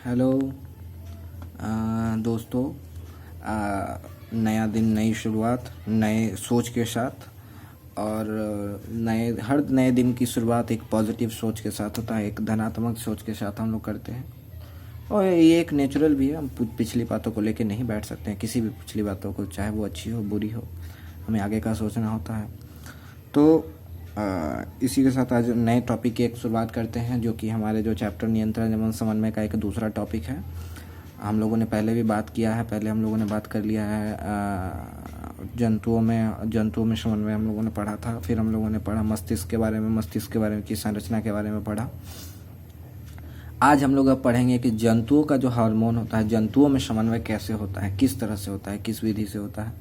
Hello दोस्तों। नया दिन, नई शुरुआत, नए सोच के साथ। और हर नए दिन की शुरुआत एक पॉजिटिव सोच के साथ होता है, एक धनात्मक सोच के साथ हम लोग करते हैं। और ये एक नेचुरल भी है। हम पिछली बातों को लेके नहीं बैठ सकते हैं, किसी भी पिछली बातों को, चाहे वो अच्छी हो बुरी हो, हमें आगे का सोचना होता है। तो इसी के साथ आज नए टॉपिक की एक शुरुआत करते हैं, जो कि हमारे जो चैप्टर नियंत्रण एवं समन्वय का एक दूसरा टॉपिक है। हम लोगों ने पहले भी बात किया है, पहले हम लोगों ने बात कर लिया है जंतुओं में समन्वय हम लोगों ने पढ़ा था। फिर हम लोगों ने पढ़ा मस्तिष्क के बारे में, की संरचना के बारे में पढ़ा। आज हम लोग अब पढ़ेंगे कि जंतुओं का जो हार्मोन होता है, जंतुओं में समन्वय कैसे होता है, किस तरह से होता है, किस विधि से होता है,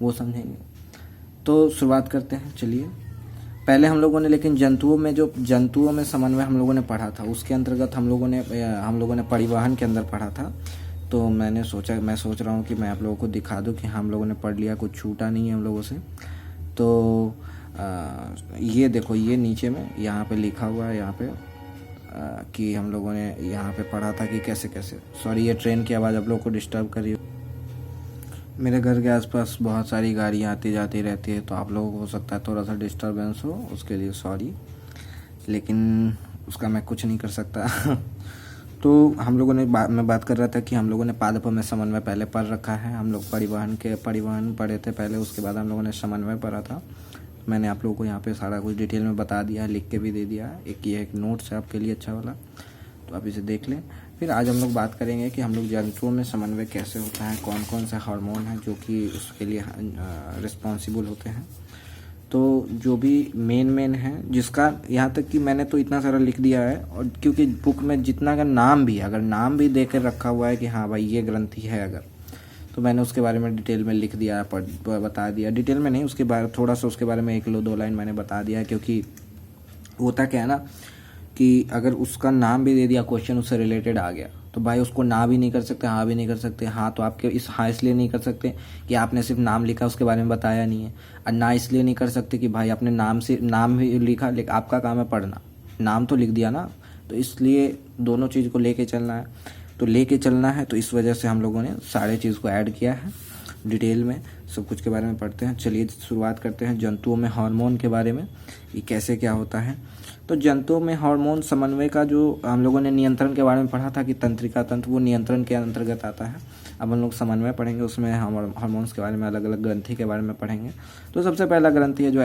वो समझेंगे। तो शुरुआत करते हैं, चलिए। पहले हम लोगों ने लेकिन जंतुओं में समन्वय हम लोगों ने पढ़ा था, उसके अंतर्गत हम लोगों ने परिवहन के अंदर पढ़ा था। तो मैं सोच रहा हूँ कि मैं आप लोगों को दिखा दूँ कि हम लोगों ने पढ़ लिया, कुछ छूटा नहीं है हम लोगों से। तो ये देखो, ये नीचे में यहाँ पे लिखा हुआ है, यहाँ पे कि हम लोगों ने यहाँ पे पढ़ा था कि कैसे कैसे। सॉरी, ये ट्रेन की आवाज़ आप लोगों को डिस्टर्ब कर रही है। मेरे घर के आसपास बहुत सारी गाड़ियाँ आती जाती रहती है, तो आप लोगों को हो सकता है थोड़ा सा डिस्टर्बेंस हो, उसके लिए सॉरी, लेकिन उसका मैं कुछ नहीं कर सकता। तो हम लोगों ने मैं बात कर रहा था कि हम लोगों ने पादपों में समन्वय पहले पढ़ रखा है। हम लोग परिवहन पढ़े थे पहले, उसके बाद हम लोगों ने समन्वय पढ़ा था। मैंने आप लोगों को यहाँ पे सारा कुछ डिटेल में बता दिया, लिख के भी दे दिया। एक नोट्स है आपके लिए अच्छा वाला, तो आप इसे देख लें। फिर आज हम लोग बात करेंगे कि हम लोग जंतुओं में समन्वय कैसे होता है, कौन कौन से हार्मोन हैं जो कि उसके लिए रिस्पॉन्सिबल होते हैं। तो जो भी मेन है, जिसका यहाँ तक कि मैंने तो इतना सारा लिख दिया है, और क्योंकि बुक में जितना का नाम भी, अगर नाम भी दे कर रखा हुआ है कि हाँ भाई ये ग्रंथि है अगर, तो मैंने उसके बारे में डिटेल में लिख दिया, बता दिया। डिटेल में नहीं, उसके बारे थोड़ा सा उसके बारे में 1-2 लाइन मैंने बता दिया है। क्योंकि होता क्या है ना कि अगर उसका नाम भी दे दिया, क्वेश्चन उससे रिलेटेड आ गया, तो भाई उसको ना भी नहीं कर सकते, हाँ भी नहीं कर सकते। हाँ तो आपके हाँ इसलिए नहीं कर सकते कि आपने सिर्फ नाम लिखा, उसके बारे में बताया नहीं है। और ना इसलिए नहीं कर सकते कि भाई आपने नाम भी लिखा, लेकिन आपका काम है पढ़ना, नाम तो लिख दिया ना। तो इसलिए दोनों चीज़ को लेके चलना है। तो इस वजह से हम लोगों ने सारे चीज़ को ऐड किया है, डिटेल में सब कुछ के बारे में पढ़ते हैं। चलिए शुरुआत करते हैं जंतुओं में हार्मोन के बारे में, ये कैसे क्या होता है। तो जंतुओं में हार्मोन समन्वय का जो हम लोगों ने नियंत्रण के बारे में पढ़ा था कि तंत्रिका तंत्र, वो नियंत्रण के अंतर्गत आता है। अब हम लोग समन्वय पढ़ेंगे, उसमें हम हार्मोन्स के बारे में, अलग अलग ग्रंथि के बारे में पढ़ेंगे। तो सबसे पहला ग्रंथि है जो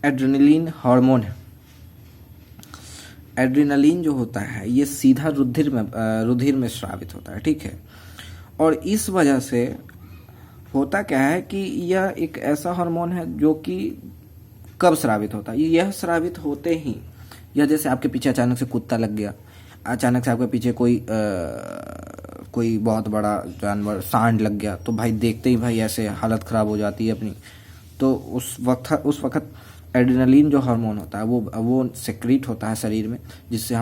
एड्रेनलिन हार्मोन है। एड्रेनलिन जो होता है ये सीधा रुधिर में स्रावित होता है, ठीक है। और इस वजह से होता क्या है कि यह एक ऐसा हार्मोन है जो कि कब स्रावित होता है, यह स्रावित होते ही, या जैसे आपके पीछे अचानक से कुत्ता लग गया, अचानक से आपके पीछे कोई बहुत बड़ा जानवर सांड लग गया, तो भाई देखते ही भाई ऐसे हालत ख़राब हो जाती है अपनी। तो उस वक्त एड्रेनलिन जो हार्मोन होता है वो सेक्रीट होता है शरीर में, जिससे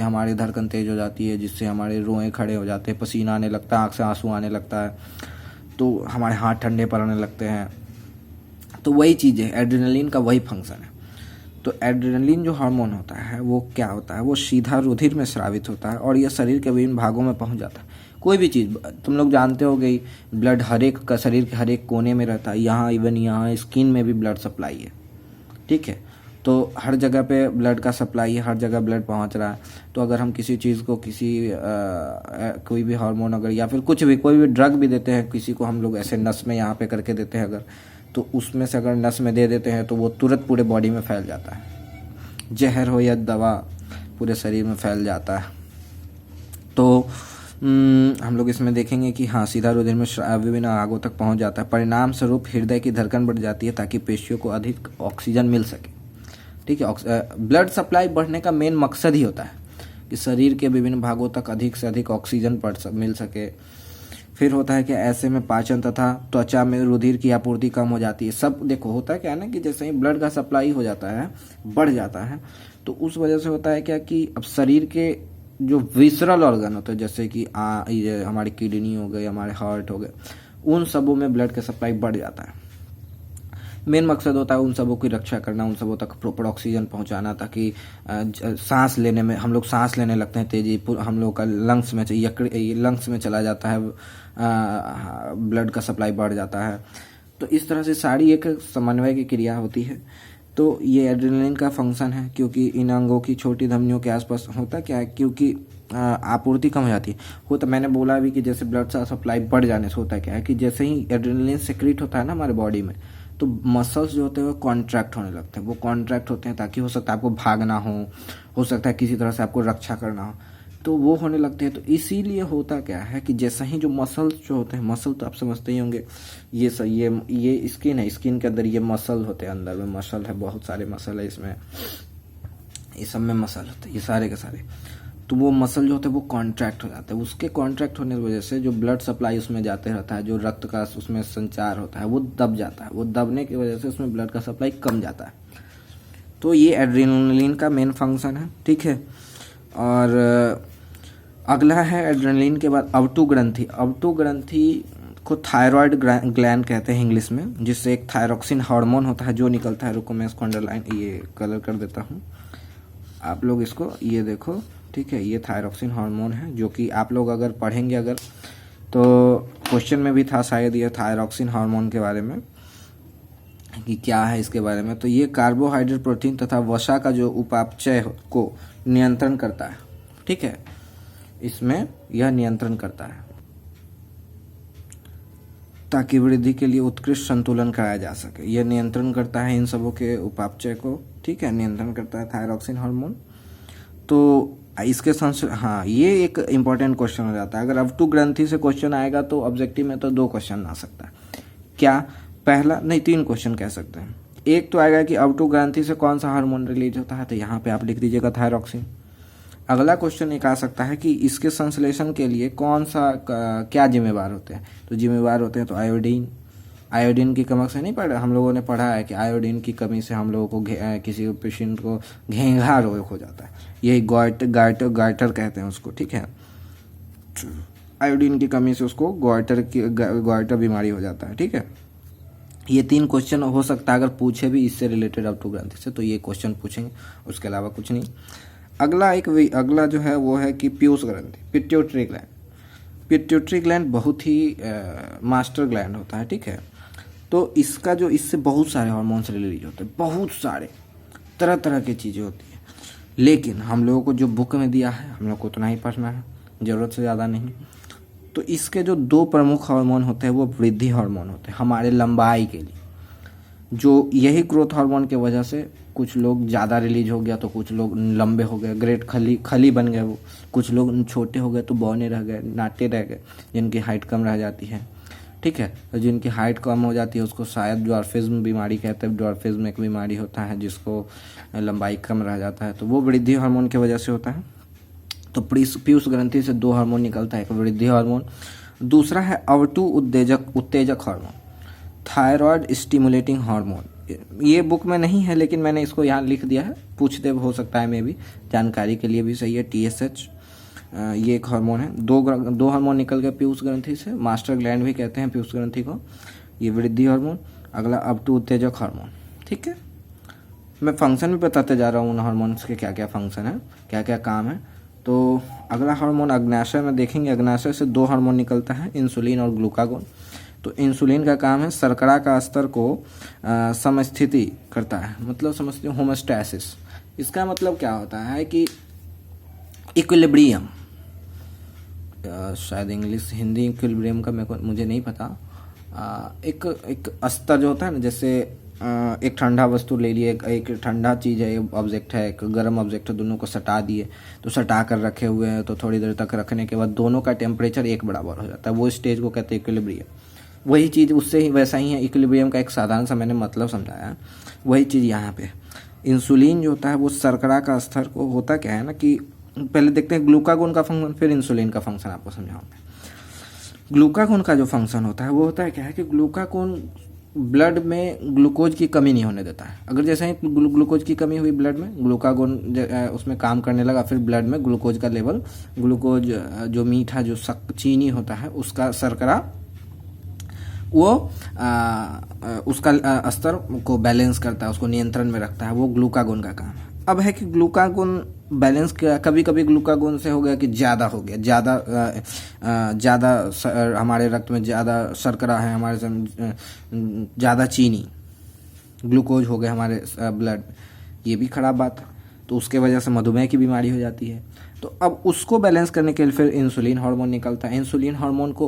हमारी धड़कन तेज हो जाती है, जिससे हमारे रोए खड़े हो जाते हैं, पसीना आने लगता है, आँख से आंसू आने लगता है, तो हमारे हाथ ठंडे पड़ने लगते हैं। तो वही चीज़ है, एड्रेनलिन का वही फंक्शन है। तो एड्रेनलिन जो हार्मोन होता है वो क्या होता है, वो सीधा रुधिर में स्रावित होता है और यह शरीर के विभिन्न भागों में पहुंच जाता है। कोई भी चीज़ तुम लोग जानते हो गई, ब्लड शरीर के हर एक कोने में रहता है, यहाँ इवन यहाँ स्किन में भी ब्लड सप्लाई है, ठीक है। तो हर जगह पे ब्लड का सप्लाई है, हर जगह ब्लड पहुंच रहा है। तो अगर हम किसी चीज़ को कोई भी हार्मोन अगर, या फिर कोई भी ड्रग भी देते हैं किसी को, हम लोग ऐसे नस में यहाँ पे करके देते हैं अगर, तो उसमें से अगर नस में दे देते हैं तो वो तुरंत पूरे बॉडी में फैल जाता है। जहर हो या दवा पूरे शरीर में फैल जाता है। तो हम लोग इसमें देखेंगे कि हाँ, सीधा रुधिर में विभिन्न भागों तक पहुंच जाता है। परिणाम स्वरूप हृदय की धड़कन बढ़ जाती है ताकि पेशियों को अधिक ऑक्सीजन मिल सके, ठीक है। ब्लड सप्लाई बढ़ने का मेन मकसद ही होता है कि शरीर के विभिन्न भागों तक अधिक से अधिक ऑक्सीजन मिल सके। फिर होता है कि ऐसे में पाचन तथा त्वचा में रुधिर की आपूर्ति कम हो जाती है। सब देखो, होता क्या है ना कि जैसे ही ब्लड का सप्लाई हो जाता है, बढ़ जाता है, तो उस वजह से होता है क्या कि अब शरीर के जो विसरल ऑर्गन होते हैं, जैसे कि ये हमारी किडनी हो गई, हमारे हार्ट हो गए, उन सबों में ब्लड का सप्लाई बढ़ जाता है। मेन मकसद होता है उन सबों की रक्षा करना, उन सबों तक प्रॉपर ऑक्सीजन पहुंचाना, ताकि सांस लेने में, हम लोग सांस लेने लगते हैं तेजी, हम लोग का लंग्स में चला जाता है, ब्लड का सप्लाई बढ़ जाता है। तो इस तरह से सारी एक समन्वय की क्रिया होती है। तो ये एड्रेनलिन का फंक्शन है, क्योंकि इन अंगों की छोटी धमनियों के आसपास होता क्या है, क्योंकि आपूर्ति कम हो जाती है। हो तो मैंने बोला भी कि जैसे ब्लड का सप्लाई बढ़ जाने से होता क्या है कि जैसे ही एड्रेनलिन सेक्रेट होता है ना हमारे बॉडी में, तो मसल्स जो होते हैं वो कॉन्ट्रैक्ट होने लगते हैं। वो कॉन्ट्रैक्ट होते हैं ताकि हो सकता है आपको भागना हो सकता है किसी तरह से आपको रक्षा करना हो, तो वो होने लगते हैं। तो इसीलिए होता क्या है कि जैसे ही जो मसल्स जो होते हैं, मसल तो आप समझते ही होंगे, ये स्किन है, स्किन के अंदर ये मसल होते हैं, अंदर में मसल है, बहुत सारे मसल है इसमें, इस सब में मसल होते हैं ये सारे के सारे। तो वो मसल जो होते हैं वो कॉन्ट्रैक्ट हो जाते हैं। उसके कॉन्ट्रैक्ट होने की वजह से जो ब्लड सप्लाई उसमें जाते रहता है, जो रक्त का उसमें संचार होता है वो दब जाता है। वो दबने की वजह से उसमें ब्लड का सप्लाई कम जाता है। तो ये एड्रेनलिन का मेन फंक्शन है, ठीक है। और अगला है एड्रेनलिन के बाद अवटु ग्रंथि। अवटु ग्रंथि को थायराइड ग्लैंड कहते हैं इंग्लिश में, जिससे एक थायरोक्सिन हार्मोन होता है जो निकलता है। रुको मैं इसको अंडरलाइन ये कलर कर देता हूँ, आप लोग इसको ये देखो, ठीक है। ये थायरोक्सिन हार्मोन है, जो कि आप लोग अगर पढ़ेंगे अगर तो क्वेश्चन में भी था शायद ये थायरोक्सिन हार्मोन के बारे में कि क्या है इसके बारे में। तो ये कार्बोहाइड्रेट, प्रोटीन तथा वसा का जो उपापचय को नियंत्रण करता है, ठीक है। इसमें यह नियंत्रण करता है ताकि वृद्धि के लिए उत्कृष्ट संतुलन कराया जा सके। यह नियंत्रण करता है इन सबों के उपापचय को, ठीक है, नियंत्रण करता है थायरोक्सिन हार्मोन। तो इसके हाँ, ये एक इम्पॉर्टेंट क्वेश्चन हो जाता है। अगर अवटु ग्रंथि से क्वेश्चन आएगा तो ऑब्जेक्टिव में तो 2 क्वेश्चन आ सकता है। क्या? पहला नहीं, 3 क्वेश्चन कह सकते हैं। एक तो आएगा कि अवटु ग्रंथि से कौन सा हार्मोन रिलीज होता है, तो यहाँ पे आप लिख दीजिएगा थायरोक्सिन। अगला क्वेश्चन एक आ सकता है कि इसके संश्लेषण के लिए कौन सा क्या जिम्मेवार होते हैं, तो जिम्मेवार होते हैं तो आयोडीन की कमी से नहीं पढ़ा, हम लोगों ने पढ़ा है कि आयोडीन की कमी से हम लोगों को किसी पेशेंट को घेंघा रोग हो जाता है, यही गाइटर कहते हैं उसको, ठीक है। आयोडीन की कमी से उसको गाइटर बीमारी हो जाता है, ठीक है। ये 3 क्वेश्चन हो सकता है अगर पूछे भी इससे रिलेटेड अवटु ग्रंथि से, तो ये क्वेश्चन पूछेंगे, उसके अलावा कुछ नहीं। अगला जो है वो है कि पीयूष ग्रंथि, पिट्यूटरी ग्लैंड। पिट्यूटरी ग्लैंड बहुत ही मास्टर ग्लैंड होता है, ठीक है। तो इससे बहुत सारे हार्मोन्स रिलीज होते हैं, बहुत सारे तरह तरह की चीज़ें होती हैं। लेकिन हम लोगों को जो बुक में दिया है हम लोग को उतना ही पढ़ना है, ज़रूरत से ज़्यादा नहीं। तो इसके जो 2 प्रमुख हार्मोन होते हैं वो वृद्धि हार्मोन होते हैं हमारे लंबाई के लिए। जो यही ग्रोथ हार्मोन की वजह से कुछ लोग ज़्यादा रिलीज हो गया तो कुछ लोग लंबे हो गए, ग्रेट खली बन गए वो। कुछ लोग छोटे हो गए तो बौने रह गए, नाटे रह गए, जिनकी हाइट कम रह जाती है, ठीक है। तो जिनकी हाइट कम हो जाती है उसको शायद ड्वार्फिज्म बीमारी कहते हैं। ड्वार्फिज्म एक बीमारी होता है जिसको लंबाई कम रह जाता है, तो वो वृद्धि हार्मोन की वजह से होता है। तो पीयूष ग्रंथि से 2 हार्मोन निकलता है, एक वृद्धि हार्मोन, दूसरा है अवटु उत्तेजक हार्मोन, थायराइड स्टिमुलेटिंग हार्मोन। ये बुक में नहीं है लेकिन मैंने इसको यहाँ लिख दिया है, पूछते हो सकता है, में भी जानकारी के लिए भी सही है। TSH ये एक हार्मोन है। 2 हार्मोन निकल गए पीयूष ग्रंथि से, मास्टर ग्लैंड भी कहते हैं पीयूष ग्रंथि को। ये वृद्धि हार्मोन, अगला अवटु उत्तेजक हार्मोन, ठीक है। मैं फंक्शन भी बताते जा रहा हूँ उन हार्मोन्स के क्या क्या फंक्शन है, क्या क्या काम है। तो अगला हार्मोन अग्नाशय में देखेंगे, अग्नाशय से 2 हार्मोन निकलता है, इंसुलिन और ग्लूकागोन। तो इंसुलिन का काम है शर्करा का स्तर को समस्थिति करता है, मतलब समझते हो होमोस्टैसिस। इसका मतलब क्या होता है कि इक्विलिब्रियम, शायद इंग्लिश हिंदी इक्विलिब्रियम का मुझे नहीं पता। एक स्तर जो होता है ना, जैसे एक ठंडा वस्तु ले लिए, एक ठंडा चीज़ है, ऑब्जेक्ट है, एक गर्म ऑब्जेक्ट है, दोनों को सटा दिए, तो सटा कर रखे हुए हैं, तो थोड़ी देर तक रखने के बाद दोनों का टेम्परेचर एक बराबर हो जाता है, वो स्टेज को कहते हैं इक्विलिब्रियम। वही चीज़ उससे ही वैसा ही है, इक्विलिब्रियम का एक साधारण सा मैंने मतलब समझाया, वही चीज़ यहाँ पे। इंसुलिन जो होता है वो शर्करा का स्तर को, होता क्या है ना कि पहले देखते हैं ग्लूकागोन का फंक्शन, फिर इंसुलिन का फंक्शन आपको समझाऊंगा। ग्लूकागोन का जो फंक्शन होता है वो होता है क्या है कि ग्लूकागोन ब्लड में ग्लूकोज की कमी नहीं होने देता है। अगर जैसे ही ग्लूकोज की कमी हुई ब्लड में, ग्लूकागोन उसमें काम करने लगा, फिर ब्लड में ग्लूकोज का लेवल, ग्लूकोज जो मीठा जो चीनी होता है उसका शर्करा वो उसका स्तर को बैलेंस करता है, उसको नियंत्रण में रखता है, वो ग्लूकागोन का काम है। अब है कि ग्लूकागोन बैलेंस किया, कभी कभी ग्लूकागोन से हो गया कि ज़्यादा हो गया, ज़्यादा हमारे रक्त में ज़्यादा शर्करा है, हमारे ज़्यादा चीनी ग्लूकोज हो गया हमारे ब्लड में, ये भी खराब बात है। तो उसके वजह से मधुमेह की बीमारी हो जाती है। तो अब उसको बैलेंस करने के लिए फिर इंसुलिन हार्मोन निकलता है। इंसुलिन हार्मोन को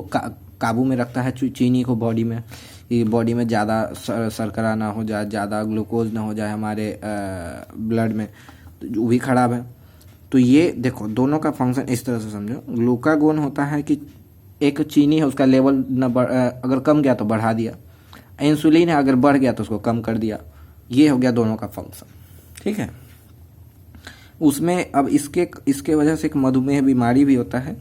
काबू में रखता है चीनी को बॉडी में, कि बॉडी में ज़्यादा शर्करा ना हो जाए, ज़्यादा ग्लूकोज ना हो जाए हमारे ब्लड में, तो जो भी खराब है। तो ये देखो दोनों का फंक्शन इस तरह से समझो। ग्लूकागोन होता है कि एक चीनी है उसका लेवल न अगर कम गया तो बढ़ा दिया, इंसुलिन है अगर बढ़ गया तो उसको कम कर दिया। ये हो गया दोनों का फंक्शन, ठीक है। उसमें अब इसके वजह से एक मधुमेह बीमारी भी होता है।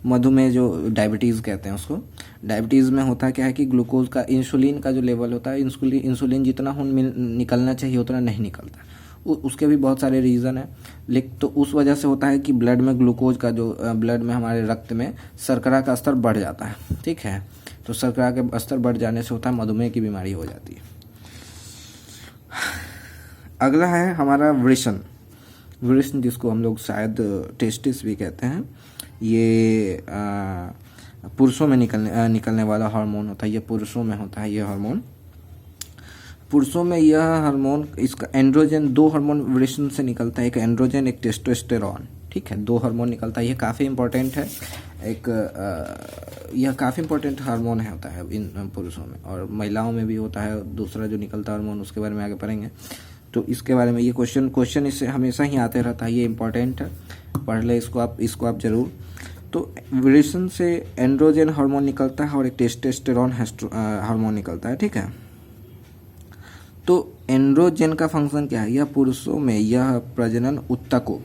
मधुमेह जो डायबिटीज़ कहते हैं उसको, डायबिटीज़ में होता है क्या है कि ग्लूकोज का, इंसुलिन का जो लेवल होता है, इंसुलिन जितना निकलना चाहिए उतना नहीं निकलता। उसके भी बहुत सारे रीज़न है, लेकिन तो उस वजह से होता है कि ब्लड में ग्लूकोज का जो ब्लड में हमारे रक्त में शर्करा का स्तर बढ़ जाता है, ठीक है। तो शर्करा के स्तर बढ़ जाने से होता है मधुमेह की बीमारी हो जाती है। अगला है हमारा वृषण, जिसको हम लोग शायद टेस्टिस भी कहते हैं। ये पुरुषों में निकलने वाला हार्मोन होता है, ये पुरुषों में होता है। ये हार्मोन पुरुषों में, यह हार्मोन, इसका एंड्रोजन, दो हार्मोन वृषण से निकलता है, एक एंड्रोजन एक टेस्टोस्टेरॉन, ठीक है। दो हार्मोन निकलता है, ये काफ़ी इंपॉर्टेंट है। यह काफ़ी इंपॉर्टेंट हार्मोन है, होता है इन पुरुषों में, और महिलाओं में भी होता है दूसरा जो निकलता है हार्मोन, उसके बारे में आगे पढ़ेंगे। तो इसके बारे में ये क्वेश्चन इससे हमेशा ही आते रहता है, ये इंपॉर्टेंट है, पढ़ ले इसको आप जरूर। तो वृषण से एंड्रोजन हार्मोन निकलता है और एक टेस्टोस्टेरॉन हार्मोन निकलता है, ठीक है। तो एंड्रोजन का फंक्शन क्या है? यह पुरुषों में यह प्रजनन ऊतकों,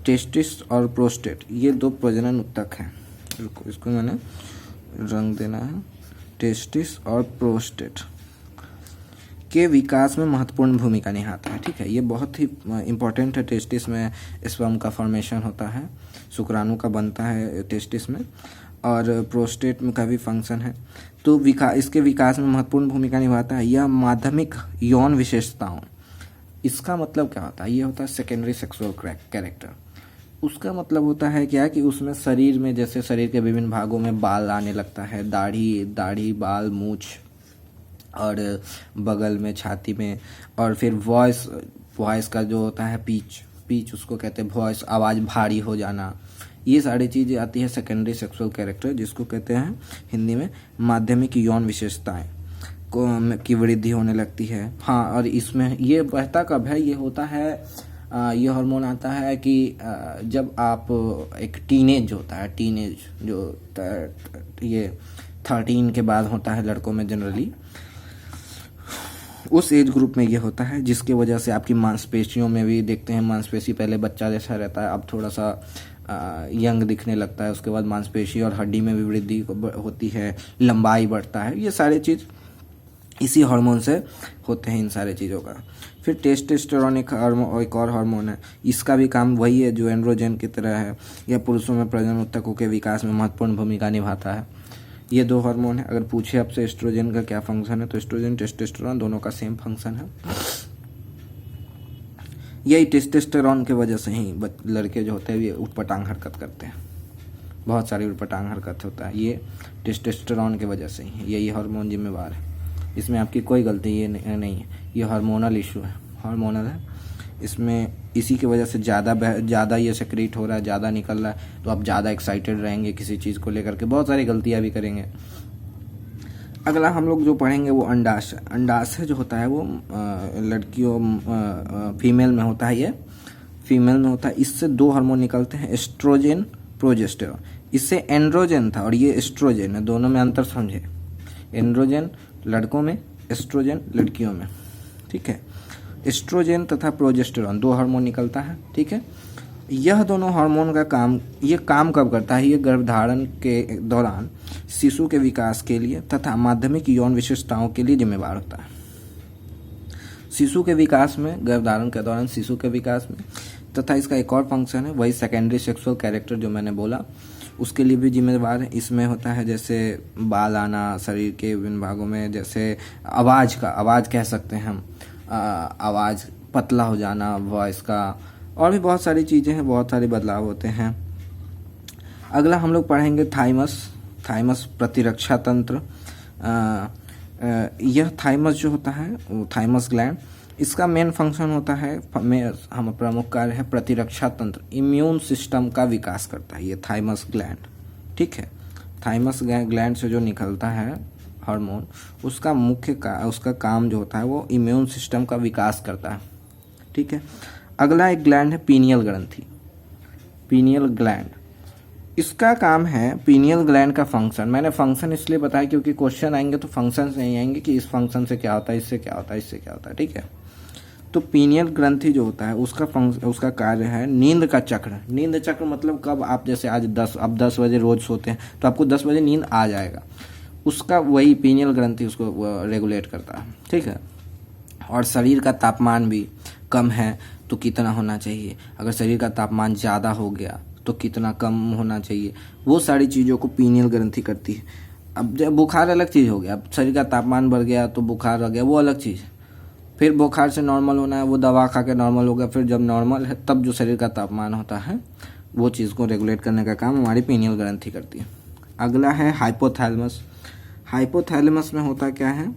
टेस्टिस और प्रोस्टेट, ये दो प्रजनन ऊतक हैं। इसको मैंने रंग देना है, टेस्टिस और प्रोस्टेट के विकास में महत्वपूर्ण भूमिका निभाता है, ठीक है। ये बहुत ही इम्पोर्टेंट है। टेस्टिस में स्पर्म का फॉर्मेशन होता है, शुक्राणु का बनता है टेस्टिस में, और प्रोस्टेट में का भी फंक्शन है। तो इसके विकास में महत्वपूर्ण भूमिका निभाता है। यह माध्यमिक यौन विशेषताओं, इसका मतलब क्या होता है? ये होता है सेकेंडरी सेक्सुअल कैरेक्टर। उसका मतलब होता है क्या कि उसमें शरीर में, जैसे शरीर के विभिन्न भागों में बाल आने लगता है, दाढ़ी, बाल, मूछ, और बगल में, छाती में, और फिर वॉइस का जो होता है पीच उसको कहते हैं वॉइस, आवाज़ भारी हो जाना, ये सारी चीज़ें आती है सेकेंडरी सेक्सुअल कैरेक्टर, जिसको कहते हैं हिंदी में माध्यमिक यौन विशेषताएं की वृद्धि होने लगती है। हाँ, और इसमें ये बहता कब है? ये होता है, ये हार्मोन आता है कि जब आप एक टीनेज होता है, जो ये 13 के बाद होता है लड़कों में जनरली, उस एज ग्रुप में ये होता है, जिसके वजह से आपकी मांसपेशियों में भी देखते हैं, मांसपेशी पहले बच्चा जैसा रहता है, अब थोड़ा सा यंग दिखने लगता है। उसके बाद मांसपेशी और हड्डी में भी वृद्धि होती है, लंबाई बढ़ता है। ये सारे चीज़ इसी हार्मोन से होते हैं, इन सारे चीज़ों का। फिर टेस्टोस्टेरोन एक और हार्मोन है, इसका भी काम वही है जो एंड्रोजन की तरह है। यह पुरुषों में प्रजनन ऊतकों के विकास में महत्वपूर्ण भूमिका निभाता है। ये दो हार्मोन है। अगर पूछे आपसे एस्ट्रोजन का क्या फंक्शन है, तो एस्ट्रोजन, टेस्टोस्टेरोन दोनों का सेम फंक्शन है। यही टेस्टोस्टेरोन के वजह से ही लड़के जो होते हैं ये उटपटांग हरकत करते हैं, बहुत सारी उटपटांग हरकत होता है, ये टेस्टोस्टेरोन के वजह से ही, यही हार्मोन जिम्मेवार है। इसमें आपकी कोई गलती ये नहीं है, ये हार्मोनल इशू है, हार्मोनल है। इसमें इसी की वजह से ज़्यादा ये सेक्रेट हो रहा है, ज़्यादा निकल रहा है, तो आप ज़्यादा एक्साइटेड रहेंगे किसी चीज़ को लेकर के, बहुत सारी गलतियाँ भी करेंगे। अगला हम लोग जो पढ़ेंगे वो अंडाशय। अंडाशय जो होता है वो लड़कियों, फीमेल में होता है, ये फीमेल में होता है। इससे दो हार्मोन निकलते हैं, एस्ट्रोजन, प्रोजेस्टेरोन। इससे एंड्रोजन था और ये एस्ट्रोजन है, दोनों में अंतर समझे। एंड्रोजन लड़कों में, एस्ट्रोजन लड़कियों में, ठीक है। एस्ट्रोजन तथा प्रोजेस्टेरोन दो हार्मोन निकलता है, ठीक है। यह दोनों हार्मोन का काम, ये काम कब करता है? ये गर्भधारण के दौरान शिशु के विकास के लिए तथा माध्यमिक यौन विशेषताओं के लिए जिम्मेदार होता है। शिशु के विकास में, गर्भधारण के दौरान शिशु के विकास में, तथा इसका एक और फंक्शन है, वही सेकेंडरी सेक्सुअल कैरेक्टर जो मैंने बोला, उसके लिए भी जिम्मेदार है। इसमें होता है जैसे बाल आना शरीर के विभिन्न भागों में, जैसे आवाज़ कह सकते हैं हम, आवाज़ पतला हो जाना वॉइस का, और भी बहुत सारी चीज़ें हैं, बहुत सारे बदलाव होते हैं। अगला हम लोग पढ़ेंगे थाइमस प्रतिरक्षा तंत्र। यह थाइमस जो होता है वो थाइमस ग्लैंड, इसका मेन फंक्शन होता है, हम प्रमुख कार्य है प्रतिरक्षा तंत्र, इम्यून सिस्टम का विकास करता है ये थाइमस ग्लैंड। ठीक है, थाइमस ग्लैंड से जो निकलता है हार्मोन, उसका काम जो होता है वो इम्यून सिस्टम का विकास करता है। ठीक है, अगला एक ग्लैंड है पीनियल ग्रंथि, पीनियल ग्लैंड। इसका काम है, पीनियल ग्लैंड का फंक्शन, मैंने फंक्शन इसलिए बताया क्योंकि क्वेश्चन आएंगे तो फंक्शन नहीं आएंगे कि इस फंक्शन से क्या होता है, इससे क्या होता है, इससे क्या होता है। ठीक है, तो पीनियल ग्रंथि जो होता है उसका कार्य है नींद का चक्र। नींद चक्र मतलब कब आप जैसे आज 10 बजे रोज सोते हैं तो आपको 10 बजे नींद आ जाएगा, उसका वही पीनियल ग्रंथि उसको रेगुलेट करता है। ठीक है, और शरीर का तापमान भी कम है तो कितना होना चाहिए, अगर शरीर का तापमान ज़्यादा हो गया तो कितना कम होना चाहिए, वो सारी चीज़ों को पीनियल ग्रंथि करती है। अब जब बुखार अलग चीज़ हो गया, अब शरीर का तापमान बढ़ गया तो बुखार आ गया, वो अलग चीज़। फिर बुखार से नॉर्मल होना है, वो दवा खा के नॉर्मल हो गया, फिर जब नॉर्मल है तब जो शरीर का तापमान होता है वो चीज़ को रेगुलेट करने का काम हमारी पीनियल ग्रंथि करती है। अगला है हाइपोथैलेमस। हाइपोथैलेमस में होता क्या है,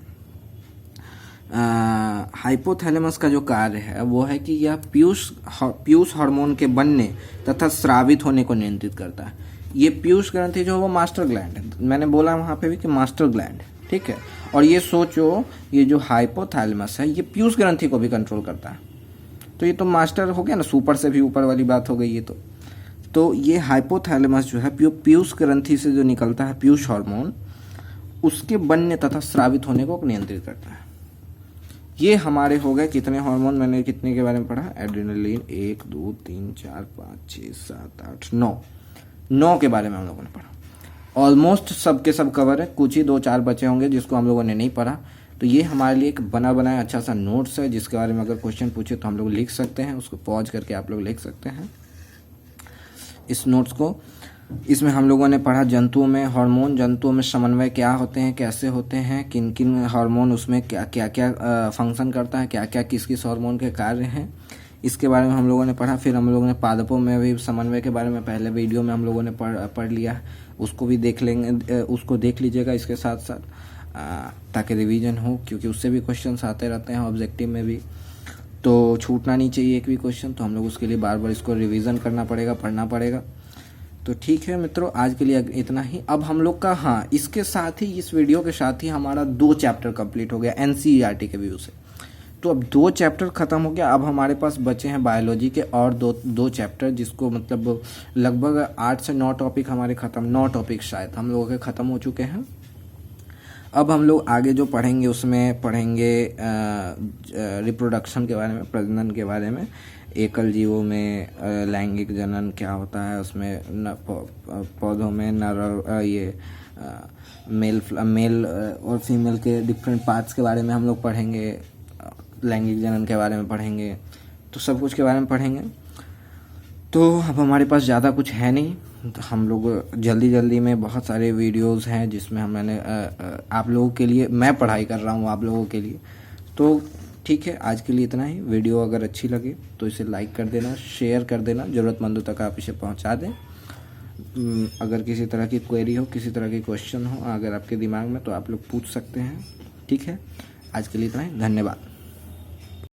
हाइपोथैलेमस का जो कार्य है वो है कि यह पीयूष हार्मोन के बनने तथा स्रावित होने को नियंत्रित करता है। ये पीयूष ग्रंथि जो है वो मास्टर ग्लैंड है, मैंने बोला वहाँ पे भी कि मास्टर ग्लैंड है। ठीक है, और ये सोचो ये जो हाइपोथैलेमस है ये पीयूष ग्रंथि को भी कंट्रोल करता है, तो ये तो मास्टर हो गया ना, सुपर से भी ऊपर वाली बात हो गई ये तो ये हाइपोथैलेमस जो है पीयूष ग्रंथि से जो निकलता है पीयूष हार्मोन, उसके बनने तथा स्रावित होने को नियंत्रित करता है। ये हमारे हो गए कितने हार्मोन, मैंने कितने के बारे में पढ़ा, एड्रेनलिन 1 2 3 4 5 6 7 8 9 के बारे में हम लोगों ने पढ़ा। ऑलमोस्ट सब के सब कवर है, कुछ ही 2-4 बचे होंगे जिसको हम लोगों ने नहीं पढ़ा। तो ये हमारे लिए एक बना बनाया अच्छा सा नोट्स है जिसके बारे में अगर क्वेश्चन पूछे तो हम लोग लिख सकते हैं, उसको पॉज करके आप लोग लिख सकते हैं इस नोट्स को। इसमें हम लोगों ने पढ़ा जंतुओं में हार्मोन, जंतुओं में समन्वय क्या होते हैं, कैसे होते हैं, किन किन हार्मोन उसमें क्या क्या फंक्शन करता है, क्या क्या किस किस हार्मोन के कार्य हैं, इसके बारे में हम लोगों ने पढ़ा। फिर हम लोगों ने पादपों में भी समन्वय के बारे में पहले वीडियो में हम लोगों ने पढ़ लिया है, उसको भी देख लेंगे, उसको देख लीजिएगा इसके साथ साथ ताकि रिवीजन हो, क्योंकि उससे भी क्वेश्चन आते रहते हैं ऑब्जेक्टिव में भी, तो छूटना नहीं चाहिए एक भी क्वेश्चन। तो हम लोग उसके लिए बार बार इसको रिवीजन करना पड़ेगा, पढ़ना पड़ेगा। तो ठीक है मित्रों, आज के लिए इतना ही। अब हम लोग का इसके साथ ही, इस वीडियो के साथ ही हमारा 2 चैप्टर कंप्लीट हो गया एनसीईआरटी के व्यू से। तो अब 2 चैप्टर खत्म हो गया, अब हमारे पास बचे हैं बायोलॉजी के और दो चैप्टर, जिसको मतलब लगभग 8 से 9 टॉपिक हमारे खत्म, 9 टॉपिक शायद हम लोगों के खत्म हो चुके हैं। अब हम लोग आगे जो पढ़ेंगे उसमें पढ़ेंगे रिप्रोडक्शन के बारे में, प्रजनन के बारे में, एकल जीवों में लैंगिक जनन क्या होता है, उसमें पौधों में नर ये मेल और फीमेल के डिफरेंट पार्ट्स के बारे में हम लोग पढ़ेंगे, लैंगिक जनन के बारे में पढ़ेंगे, तो सब कुछ के बारे में पढ़ेंगे। तो अब हमारे पास ज़्यादा कुछ है नहीं, तो हम लोग जल्दी में बहुत सारे वीडियोस हैं जिसमें मैंने आप लोगों के लिए मैं पढ़ाई कर रहा हूँ आप लोगों के लिए। तो ठीक है, आज के लिए इतना ही। वीडियो अगर अच्छी लगे तो इसे लाइक कर देना, शेयर कर देना, ज़रूरतमंदों तक आप इसे पहुँचा दें। अगर किसी तरह की क्वेरी हो, किसी तरह की क्वेश्चन हो अगर आपके दिमाग में, तो आप लोग पूछ सकते हैं। ठीक है, आज के लिए इतना ही, धन्यवाद।